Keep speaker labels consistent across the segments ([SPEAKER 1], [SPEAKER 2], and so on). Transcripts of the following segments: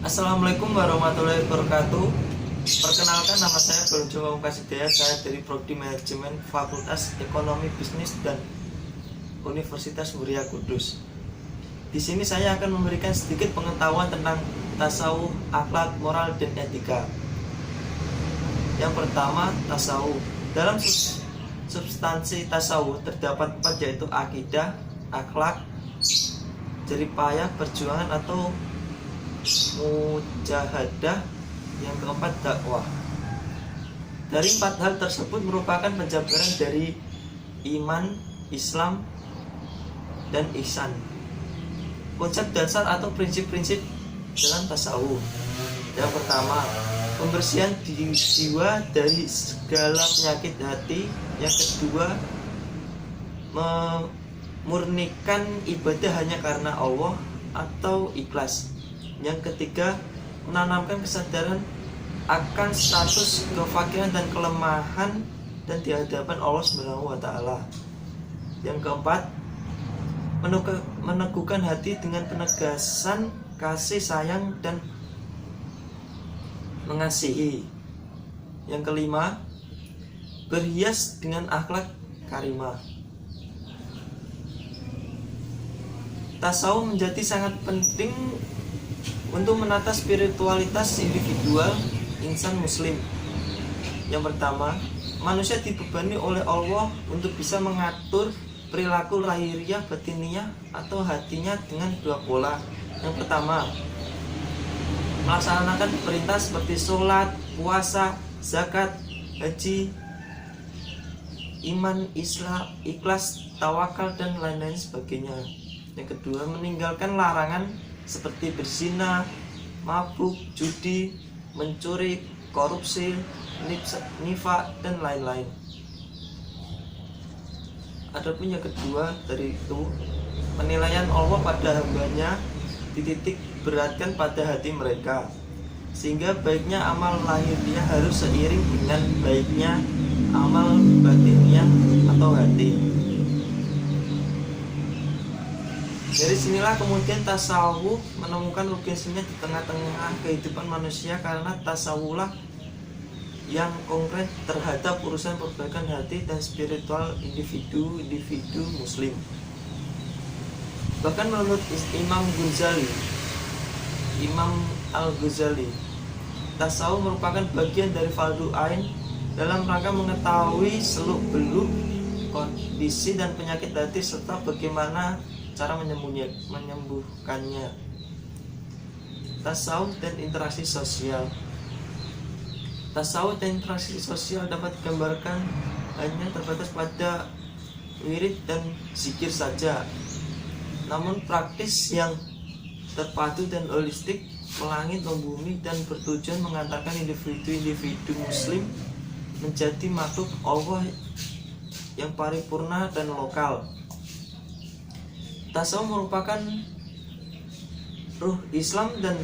[SPEAKER 1] Assalamualaikum warahmatullahi wabarakatuh. Perkenalkan, nama saya Berjo Mukasidaya. Saya dari Prodi Manajemen Fakultas Ekonomi Bisnis dan Universitas Muria Kudus. Di sini saya akan memberikan sedikit pengetahuan tentang tasawuf, akhlak, moral, dan etika. Yang pertama, tasawuf. Dalam substansi tasawuf terdapat 4, yaitu akidah, akhlak, jeripayah, perjuangan atau mujahadah. Yang keempat, dakwah. Dari 4 hal tersebut merupakan penjabaran dari iman, Islam, dan ihsan. Konsep dasar atau prinsip-prinsip dalam tasawuf. Yang pertama, pembersihan jiwa dari segala penyakit hati. Yang kedua, memurnikan ibadah hanya karena Allah atau ikhlas. Yang ketiga, menanamkan kesadaran akan status kefakiran dan kelemahan dan di hadapan Allah Subhanahu wa taala. Yang keempat, meneguhkan hati dengan penegasan kasih sayang dan mengasihi. Yang kelima, berhias dengan akhlak karimah. Tasawuf menjadi sangat penting untuk menata spiritualitas individual insan muslim. Yang pertama, manusia dibebani oleh Allah untuk bisa mengatur perilaku lahiriah, batiniah atau hatinya dengan 2 pola. Yang pertama, melaksanakan perintah seperti sholat, puasa, zakat, haji, iman, Islam, ikhlas, tawakal, dan lain-lain sebagainya. Yang kedua, meninggalkan larangan seperti berzina, mabuk, judi, mencuri, korupsi, nifak, dan lain-lain. Adapun yang kedua dari itu, penilaian Allah pada hambanya dititik beratkan pada hati mereka, sehingga baiknya amal lahiriah harus seiring dengan baiknya amal batiniah atau hati. Dari sinilah kemudian tasawuf menemukan urgensinya di tengah-tengah kehidupan manusia, karena tasawuflah yang konkret terhadap urusan perbaikan hati dan spiritual individu muslim. Bahkan menurut Imam Al-Ghazali, tasawuf merupakan bagian dari fardu ain dalam rangka mengetahui seluk-beluk kondisi dan penyakit hati serta bagaimana cara menyembuhkannya. Tasawuf dan interaksi sosial. Tasawuf dan interaksi sosial dapat digambarkan hanya terbatas pada wirid dan zikir saja. Namun praktis yang terpadu dan holistik, melangit membumi, dan bertujuan mengantarkan individu muslim menjadi makhluk Allah yang paripurna dan lokal. Tasawuf merupakan ruh Islam dan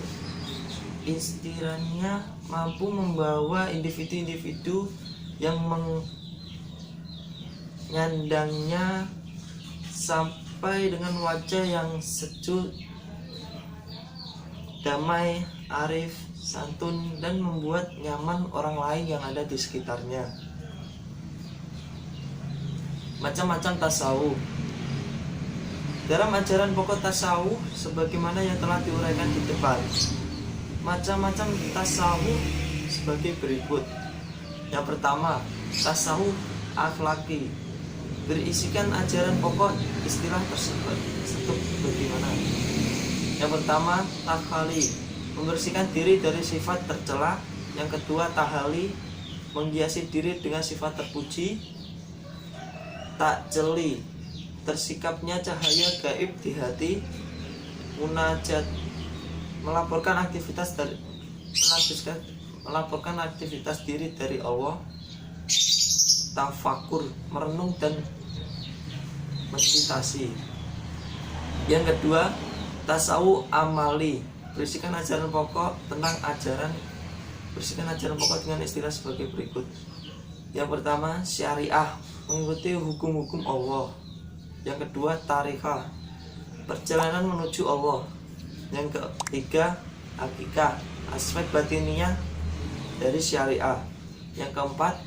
[SPEAKER 1] istilahnya mampu membawa individu-individu yang menyandangnya sampai dengan wajah yang sejuk, damai, arif, santun, dan membuat nyaman orang lain yang ada di sekitarnya. Macam-macam tasawuf. Dalam ajaran pokok tasawuf sebagaimana yang telah diuraikan di depan, macam-macam tasawuf sebagai berikut. Yang pertama, tasawuf akhlaki, berisikan ajaran pokok istilah tersebut bagaimana. Yang pertama, takhali, membersihkan diri dari sifat tercela. Yang kedua, tahali, menghiasi diri dengan sifat terpuji. Takjeli, tersikapnya cahaya gaib di hati. Munajat, melaporkan aktivitas diri dari Allah. Tafakur, merenung dan meditasi. Yang kedua, tasawuf amali, berisikan ajaran pokok dengan istilah sebagai berikut. Yang pertama, syariah, mengikuti hukum-hukum Allah. Yang kedua, tarikah, perjalanan menuju Allah. Yang ketiga, hakikah, aspek batiniah dari syariah. Yang keempat,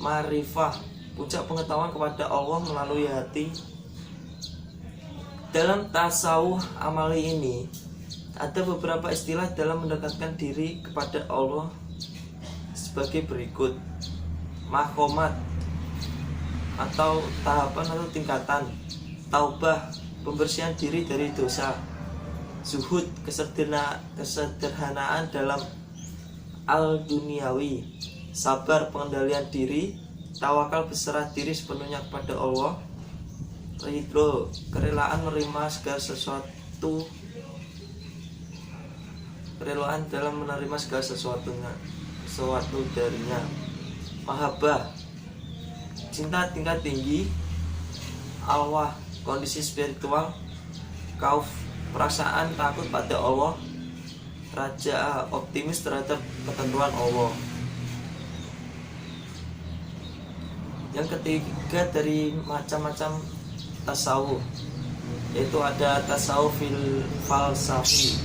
[SPEAKER 1] ma'rifah, puncak pengetahuan kepada Allah melalui hati. Dalam tasawuf amali ini ada beberapa istilah dalam mendekatkan diri kepada Allah sebagai berikut: maqamat atau tahapan atau tingkatan, taubah, pembersihan diri dari dosa, zuhud, kesederhanaan dalam al-duniawi, sabar, pengendalian diri, tawakal, berserah diri sepenuhnya kepada Allah, ridho, kerelaan menerima segala sesuatu, kerelaan dalam menerima segala sesuatu darinya, mahabbah, cinta tingkat tinggi, Allah, kondisi spiritual, khauf, perasaan takut pada Allah, raja, optimis terhadap ketentuan Allah. Yang ketiga dari macam-macam tasawuf, yaitu ada tasawuf falsafi.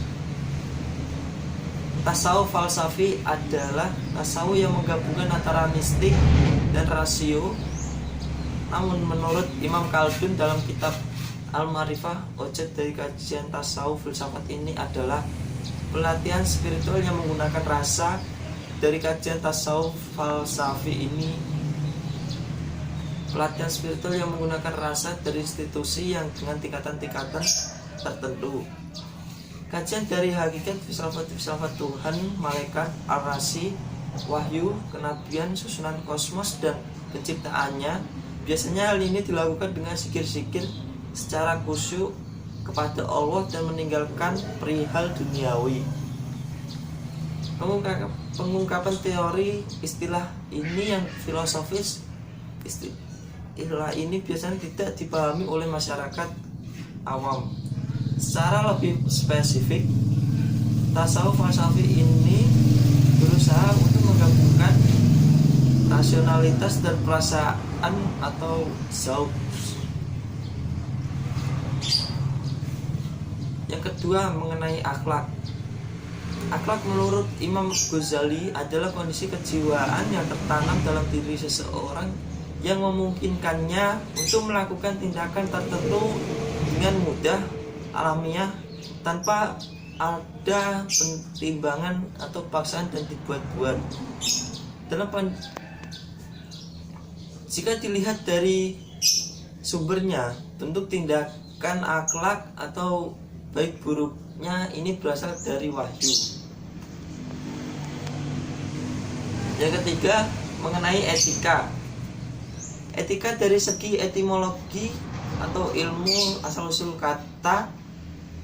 [SPEAKER 1] Tasawuf falsafi adalah tasawuf yang menggabungkan antara mistik dan rasio. Namun menurut Imam Khaldun dalam kitab Al-Ma'rifah, objek dari kajian tasawuf filsafat ini adalah pelatihan spiritual yang menggunakan rasa. Dari kajian tasawuf falsafi ini, pelatihan spiritual yang menggunakan rasa dari institusi yang dengan tingkatan-tingkatan tertentu. Kajian dari hakikat filsafat Tuhan, malaikat, ar-rasi, wahyu, kenabian, susunan kosmos, dan penciptaannya. Biasanya hal ini dilakukan dengan zikir-zikir secara khusyuk kepada Allah dan meninggalkan perihal duniawi. Pengungkapan teori istilah ini yang filosofis, istilah ini biasanya tidak dipahami oleh masyarakat awam. Secara lebih spesifik, tasawuf falsafi ini berusaha untuk menggabungkan rasionalitas dan perasaan atau zauq. Yang kedua, mengenai akhlak. Akhlak menurut Imam Ghazali adalah kondisi kejiwaan yang tertanam dalam diri seseorang yang memungkinkannya untuk melakukan tindakan tertentu dengan mudah, alamiah, tanpa ada pertimbangan atau paksaan dan dibuat-buat. Jika dilihat dari sumbernya, bentuk tindakan akhlak atau baik buruknya ini berasal dari wahyu. Yang ketiga, mengenai etika. Etika dari segi etimologi atau ilmu asal-usul kata,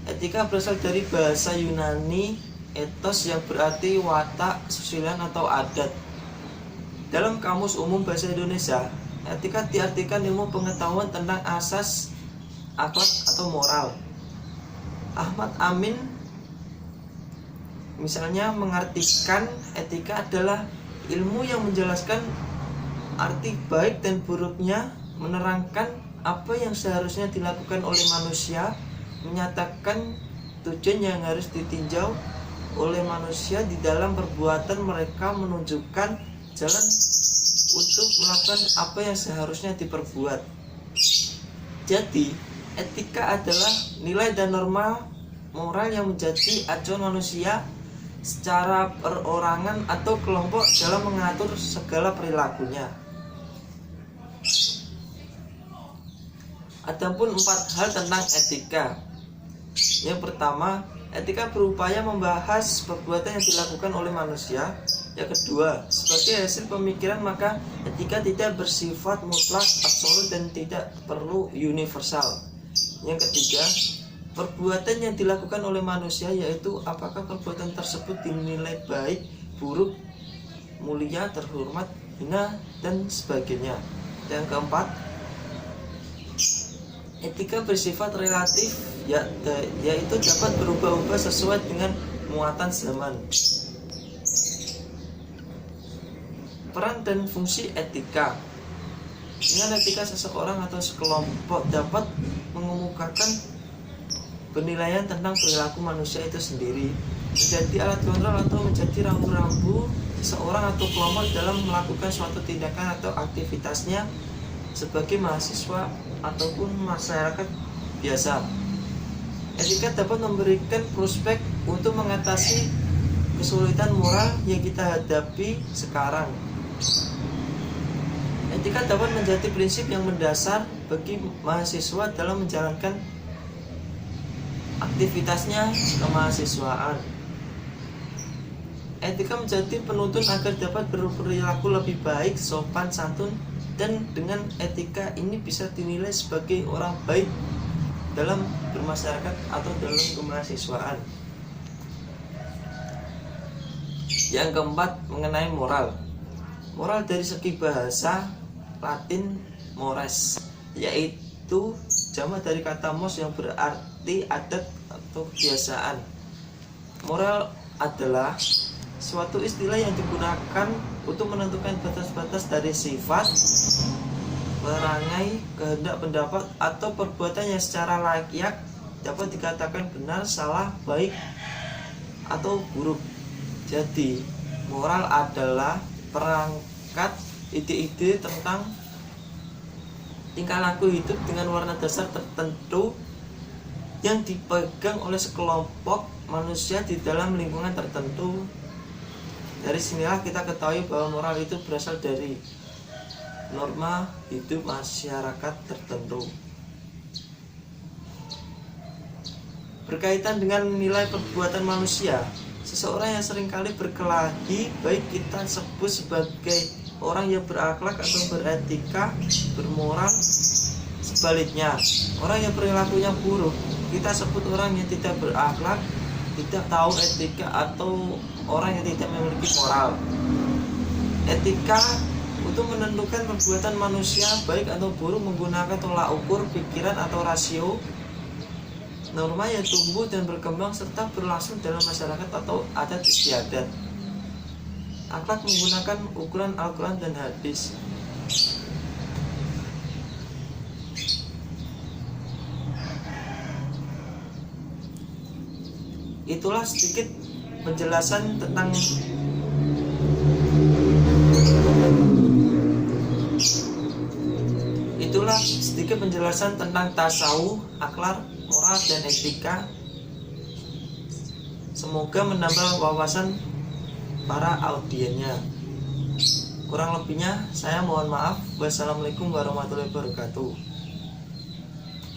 [SPEAKER 1] etika berasal dari bahasa Yunani ethos yang berarti watak, kesusilaan atau adat. Dalam Kamus Umum Bahasa Indonesia, etika diartikan ilmu pengetahuan tentang asas akhlak atau moral. Ahmad Amin misalnya mengartikan etika adalah ilmu yang menjelaskan arti baik dan buruknya, menerangkan apa yang seharusnya dilakukan oleh manusia, menyatakan tujuan yang harus ditinjau oleh manusia di dalam perbuatan mereka, menunjukkan jalan untuk melakukan apa yang seharusnya diperbuat. Jadi, etika adalah nilai dan norma moral yang menjadi acuan manusia secara perorangan atau kelompok dalam mengatur segala perilakunya. Adapun 4 hal tentang etika. Yang pertama, etika berupaya membahas perbuatan yang dilakukan oleh manusia. Yang kedua, sebagai hasil pemikiran, maka etika tidak bersifat mutlak, absolut, dan tidak perlu universal. Yang ketiga, perbuatan yang dilakukan oleh manusia, yaitu apakah perbuatan tersebut dinilai baik, buruk, mulia, terhormat, hina, dan sebagainya. Yang keempat, etika bersifat relatif, yaitu dapat berubah-ubah sesuai dengan muatan zaman. Peran dan fungsi etika. Dengan etika, seseorang atau sekelompok dapat mengemukakan penilaian tentang perilaku manusia itu sendiri. menjadi alat kontrol atau menjadi rambu-rambu seseorang atau kelompok dalam melakukan suatu tindakan atau aktivitasnya sebagai mahasiswa ataupun masyarakat biasa. Etika dapat memberikan prospek untuk mengatasi kesulitan moral yang kita hadapi sekarang. Etika dapat menjadi prinsip yang mendasar bagi mahasiswa dalam menjalankan aktivitasnya kemahasiswaan. Etika menjadi penuntun agar dapat berperilaku lebih baik, sopan santun, dan dengan etika ini bisa dinilai sebagai orang baik dalam bermasyarakat atau dalam kemahasiswaan. Yang keempat, mengenai moral. Moral dari segi bahasa Latin mores, yaitu jamak dari kata mos yang berarti adat atau kebiasaan. Moral adalah suatu istilah yang digunakan untuk menentukan batas-batas dari sifat, perangai, kehendak, pendapat, atau perbuatan yang secara layak dapat dikatakan benar, salah, baik, atau buruk. Jadi, moral adalah perangkat ide-ide tentang tingkah laku hidup dengan warna dasar tertentu yang dipegang oleh sekelompok manusia di dalam lingkungan tertentu. Dari sinilah kita ketahui bahwa moral itu berasal dari norma hidup masyarakat tertentu. Berkaitan dengan nilai perbuatan manusia, seseorang yang seringkali berkelahi baik kita sebut sebagai orang yang berakhlak atau beretika, bermoral. Sebaliknya, orang yang perilakunya buruk kita sebut orang yang tidak berakhlak, tidak tahu etika, atau orang yang tidak memiliki moral. Etika untuk menentukan perbuatan manusia baik atau buruk menggunakan tolak ukur, pikiran, atau rasio, norma yang tumbuh dan berkembang serta berlangsung dalam masyarakat atau adat istiadat. Akhlak menggunakan ukuran Al-Quran dan hadis. Itulah sedikit penjelasan tentang tasawuf, akhlak, moral, dan etika. Semoga menambah wawasan para audiennya. Kurang lebihnya saya mohon maaf. Wassalamualaikum warahmatullahi wabarakatuh.